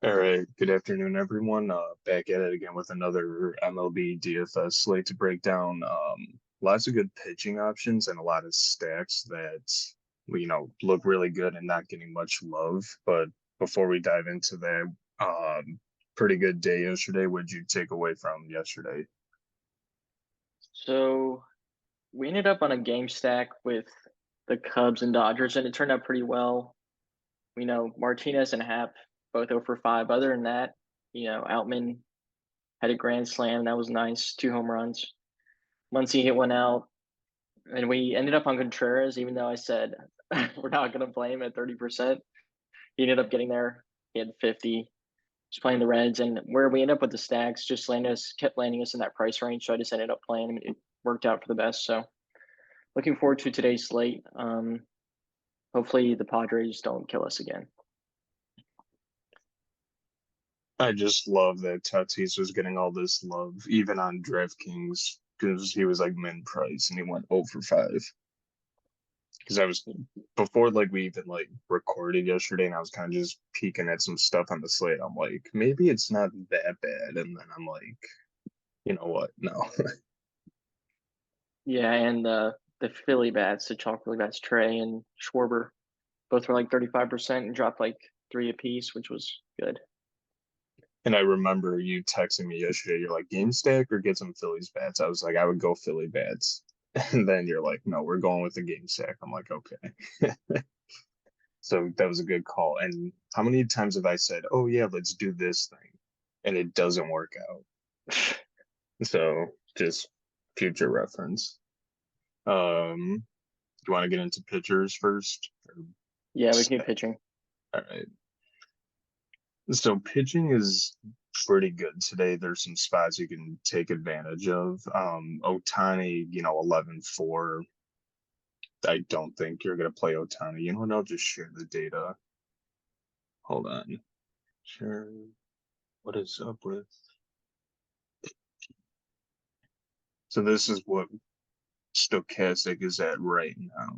All right, good afternoon, everyone. Back at it again with another MLB DFS slate to break down. Lots of good pitching options and a lot of stacks that look really good and not getting much love. But before we dive into that, pretty good day yesterday. What'd you take away from yesterday? So we ended up on a game stack with the Cubs and Dodgers, and it turned out pretty well. We know Martinez and Happ both 0 for 5. Other than that, Outman had a grand slam. That was nice. 2 home runs. Muncy hit one out. And we ended up on Contreras, even though I said we're not going to play him at 30%. He ended up getting there. He had 50. Just playing the Reds. And where we ended up with the stacks just kept landing us in that price range. So I just ended up playing him. It worked out for the best. So looking forward to today's slate. Hopefully the Padres don't kill us again. I just love that Tatis was getting all this love, even on DraftKings, because he was like min price and he went 0 for 5. Because I was before we even recorded yesterday, and I was kind of just peeking at some stuff on the slate. I'm like, maybe it's not that bad, and then I'm like, you know what? No. Yeah, and the Philly bats, the chalk Philly bats, Trey and Schwarber, both were like 35% and dropped like three apiece, which was good. And I remember you texting me yesterday. You're like, game stack or get some Phillies bats. I was like, I would go Philly bats. And then you're like, no, we're going with the game stack. I'm like, okay. So that was a good call. And how many times have I said, oh yeah, let's do this thing, and it doesn't work out? So just future reference. Do you want to get into pitchers first? Yeah, we can get pitching. All right. So pitching is pretty good today. There's some spots you can take advantage of. Otani, 11-4. I don't think you're going to play Otani. You know what? I'll just share the data. Hold on. Share. What is up with? So this is what Stochastic is at right now.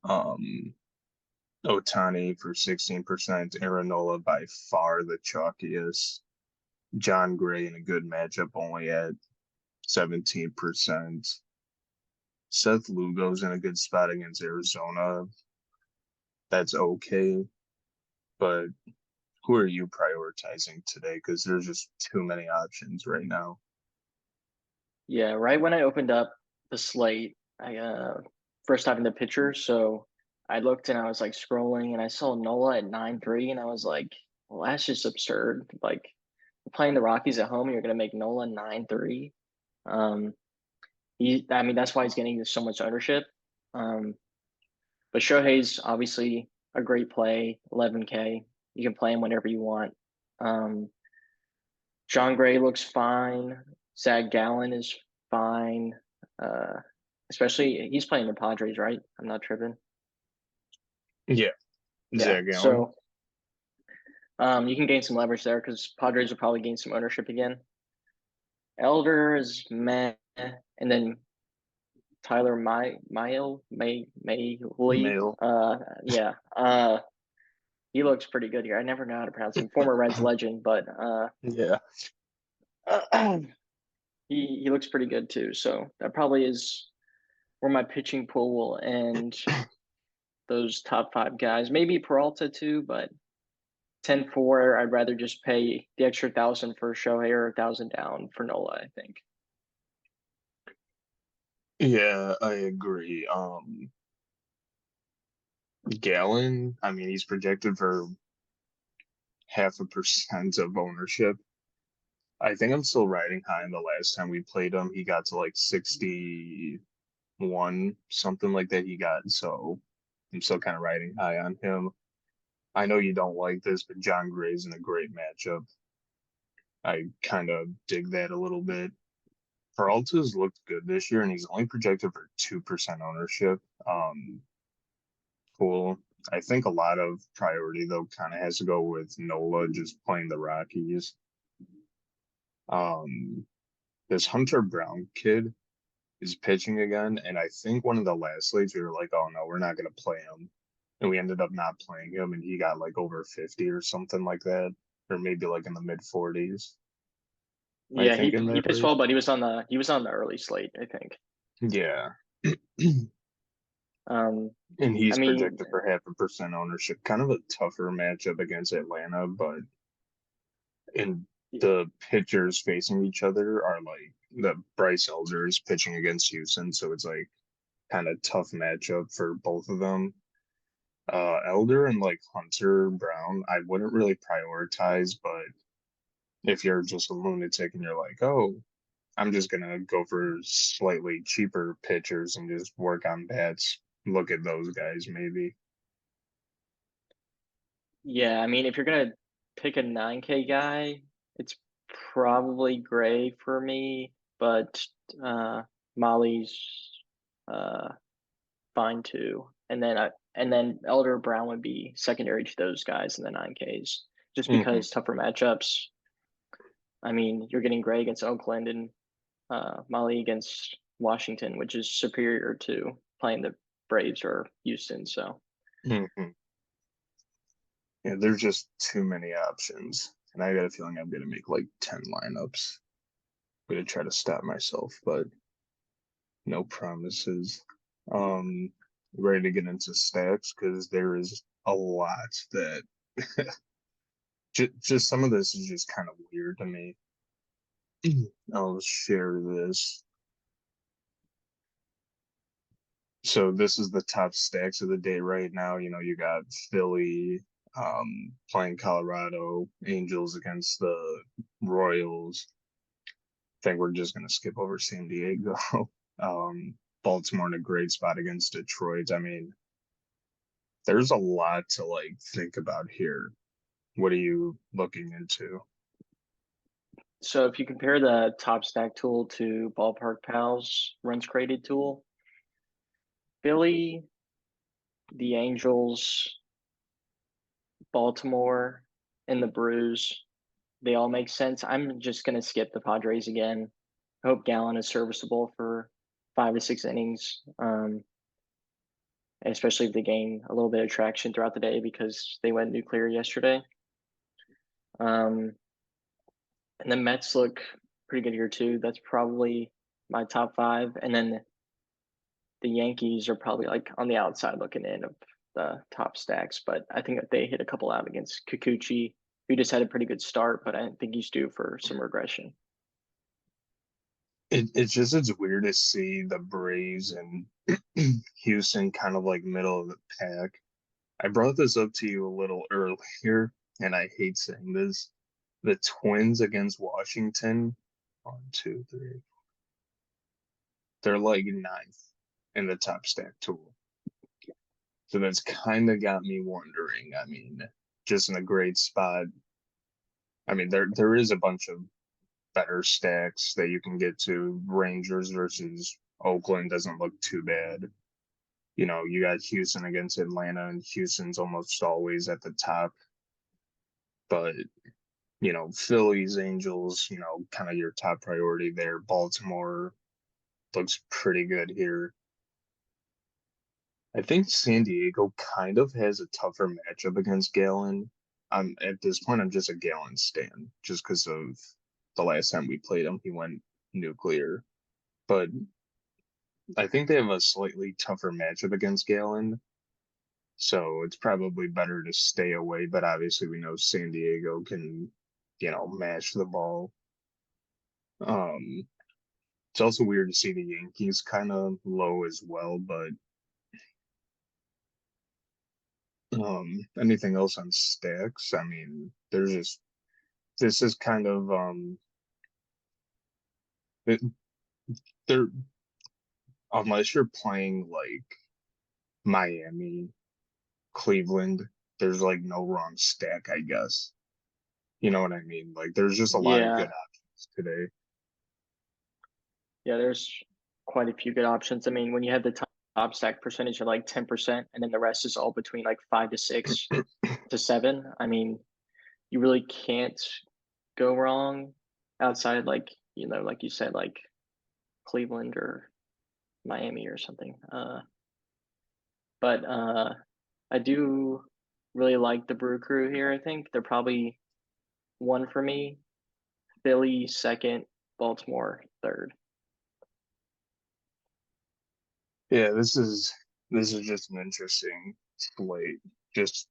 Um, Otani for 16%, Aaron Nola by far the chalkiest. John Gray in a good matchup only at 17%. Seth Lugo's in a good spot against Arizona. That's okay. But who are you prioritizing today? Because there's just too many options right now. Yeah, right when I opened up the slate, I first having the pitcher, so I looked and I was like scrolling and I saw Nola at 9-3 and I was like, well, that's just absurd. Like playing the Rockies at home, you're gonna make Nola 9-3. Um, I mean, that's why he's getting so much ownership. Um, but Shohei's obviously a great play, 11K. You can play him whenever you want. Um, John Gray looks fine. Zach Gallen is fine. Uh, Especially he's playing the Padres, right? I'm not tripping. Yeah, Yeah. Zach Allen. So you can gain some leverage there because Padres will probably gain some ownership again. Elder is meh, and then Tyler Lee. Male. Yeah. He looks pretty good here. I never know how to pronounce him. Former Reds legend, but Yeah. he looks pretty good too. So that probably is where my pitching pool will end. Those top five guys, maybe Peralta too, but 10-4, I'd rather just pay the extra 1,000 for Shohei or 1,000 down for Nola, I think. Yeah, I agree. Gallon, I mean, he's projected for 0.5% of ownership. I think I'm still riding high. And the last time we played him, he got to like 61, something like that he got. So I'm still kind of riding high on him. I know you don't like this, but John Gray's in a great matchup. I kind of dig that a little bit. Peralta's looked good this year, and he's only projected for 2% ownership. Cool. I think a lot of priority, though, kind of has to go with Nola just playing the Rockies. Um, this Hunter Brown kid is pitching again, and I think one of the last leagues we were like, oh no, we're not gonna play him. And we ended up not playing him, and he got like over 50 or something like that. or maybe like in the mid 40s. I Yeah, think he in he that pitched well, range. but he was on the early slate, I think. Yeah. Um, And I he's mean, projected for 0.5% ownership. Kind of a tougher matchup against Atlanta, but in the pitchers facing each other are like the Bryce Elder is pitching against Houston, so it's like kind of tough matchup for both of them. Elder and like Hunter Brown, I wouldn't really prioritize, but if you're just a lunatic and you're like, oh, I'm just gonna go for slightly cheaper pitchers and just work on bats, look at those guys maybe. yeah, I mean, if you're gonna pick a 9K guy, it's probably Gray for me, but uh, Molly's uh fine too. And then Elder Brown would be secondary to those guys in the 9Ks, just Hmm. because tougher matchups. I mean, you're getting Gray against Oakland and Molly against Washington, which is superior to playing the Braves or Houston. So Hmm. Yeah, there's just too many options. And I got a feeling I'm gonna make like 10 lineups. I'm gonna try to stop myself, but no promises. Um, Ready to get into stacks because there is a lot that just some of this is just kind of weird to me. I'll share this. So this is the top stacks of the day right now. You know, you got Philly playing Colorado, Angels against the Royals. I think we're just gonna skip over San Diego. Baltimore in a great spot against Detroit. I mean, there's a lot to like think about here. What are you looking into? so if you compare the top stack tool to Ballpark Pals runs created tool, Philly, the Angels, Baltimore, and the Brews, they all make sense. I'm just gonna skip the Padres again. I hope Gallon is serviceable for 5 to 6 innings. Especially if they gain a little bit of traction throughout the day because they went nuclear yesterday. Um, and the Mets look pretty good here too. That's probably my top five. And then the Yankees are probably like on the outside looking in of the top stacks, but I think that they hit a couple out against Kikuchi, who just had a pretty good start, but I think he's due for some regression. It's weird to see the Braves and Houston kind of like middle of the pack. I brought this up to you a little earlier, and I hate saying this. The Twins against Washington, one, two, three. They're like ninth in the top stack tool. So that's kind of got me wondering. I mean, just in a great spot. I mean, there is a bunch of better stacks that you can get to. Rangers versus Oakland doesn't look too bad. You know, you got Houston against Atlanta, and Houston's almost always at the top. But, you know, Phillies, Angels, you know, kind of your top priority there. Baltimore looks pretty good here. I think San Diego kind of has a tougher matchup against Galen. I'm at this point, I'm just a Galen stan, just because of the last time we played him, he went nuclear. But I think they have a slightly tougher matchup against Galen, so it's probably better to stay away. But obviously, we know San Diego can, you know, mash the ball. Um, it's also weird to see the Yankees kind of low as well, but anything else on stacks? I mean, there's just this is kind of it, they're unless you're playing like Miami, Cleveland, there's like no wrong stack, I guess. You know what I mean? Like there's just a lot of good Yeah, options today. yeah, there's quite a few good options. I mean, when you have the top stack percentage of like 10%, and then the rest is all between like 5 to 6 to 7. I mean, you really can't go wrong outside like, like you said, like Cleveland or Miami or something. But I do really like the Brew Crew here. I think they're probably 1 for me. Philly second, Baltimore third. Yeah, this is just an interesting slate. Just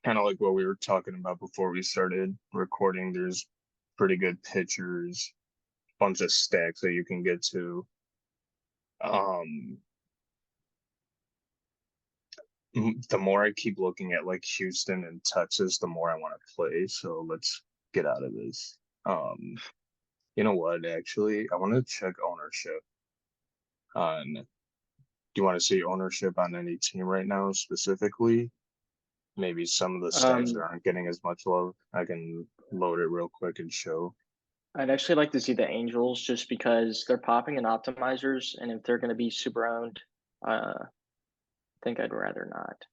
kind of like what we were talking about before we started recording. There's pretty good pitchers, bunch of stacks that you can get to. Um, the more I keep looking at like Houston and Texas, the more I want to play. So let's get out of this. You know what? Actually, I want to check ownership on. Do you want to see ownership on any team right now specifically? Maybe some of the stacks that Um, aren't getting as much love. I can load it real quick and show. I'd actually like to see the Angels just because they're popping in optimizers, and if they're going to be super owned, I think I'd rather not.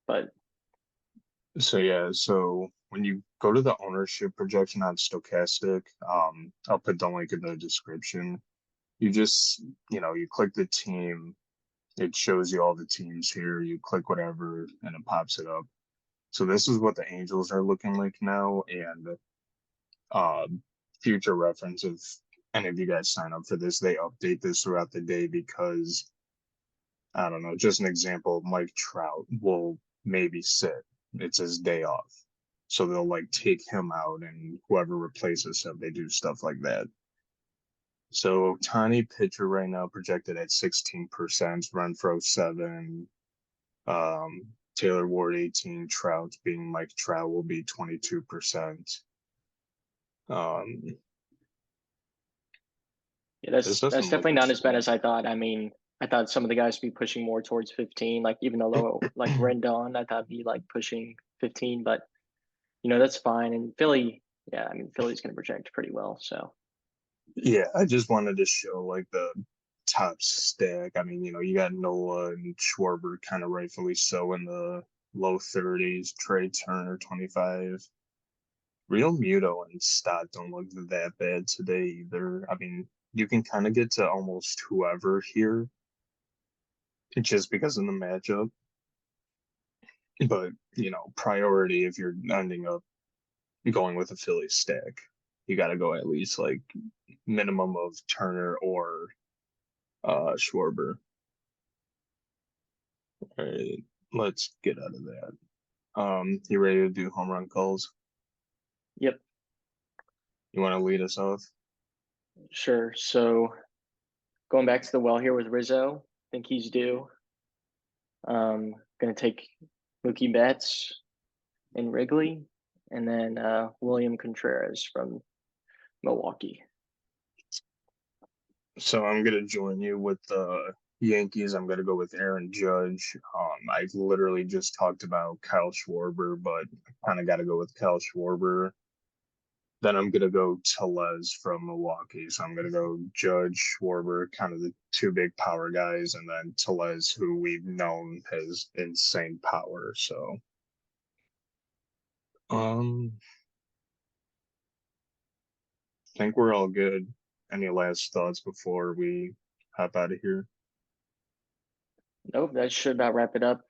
But So yeah, so when you go to the ownership projection on Stochastic, I'll put the link in the description. You just, you click the team, it shows you all the teams here. You click whatever and it pops it up. So this is what the Angels are looking like now, and future reference, if any of you guys sign up for this, they update this throughout the day because I don't know, just an example, Mike Trout will maybe sit. It's his day off. So they'll like take him out and whoever replaces him, they do stuff like that. So Tiny pitcher right now projected at 16%, Renfro 7, Taylor Ward 18, Trout being Mike Trout will be 22%. Um, yeah, this that's doesn't look definitely not as bad insane. as I thought. I mean, I thought some of the guys would be pushing more towards 15, like even though like Rendon, I thought be like pushing 15, but that's fine. And Philly, yeah, I mean Philly's going to project pretty well. So Yeah, I just wanted to show like the top stack. I mean, you got Nola and Schwarber kind of rightfully so in the low 30s, Trey Turner 25. Real Muto and Stott don't look that bad today either. I mean, you can kind of get to almost whoever here just because of the matchup. But, priority if you're ending up going with a Philly stack, you got to go at least like minimum of Turner or Schwarber. All right, let's get out of that. You ready to do home run calls? yep, You want to lead us off? sure. So going back to the well here with Rizzo, I think he's due. Going to take Mookie Betts and Wrigley, and then William Contreras from Milwaukee. So I'm gonna join you with the Yankees. I'm gonna go with Aaron Judge. I've literally just talked about Kyle Schwarber, but I kind of got to go with Kyle Schwarber. Then I'm gonna go Tellez from Milwaukee. So I'm gonna go Judge, Schwarber, kind of the two big power guys, and then Tellez, who we've known has insane power. So um, I think we're all good. Any last thoughts before we hop out of here? Nope, that should about wrap it up.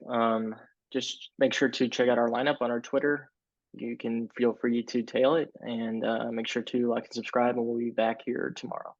Just make sure to check out our lineup on our Twitter. You can feel free to tail it and make sure to like and subscribe, and we'll be back here tomorrow.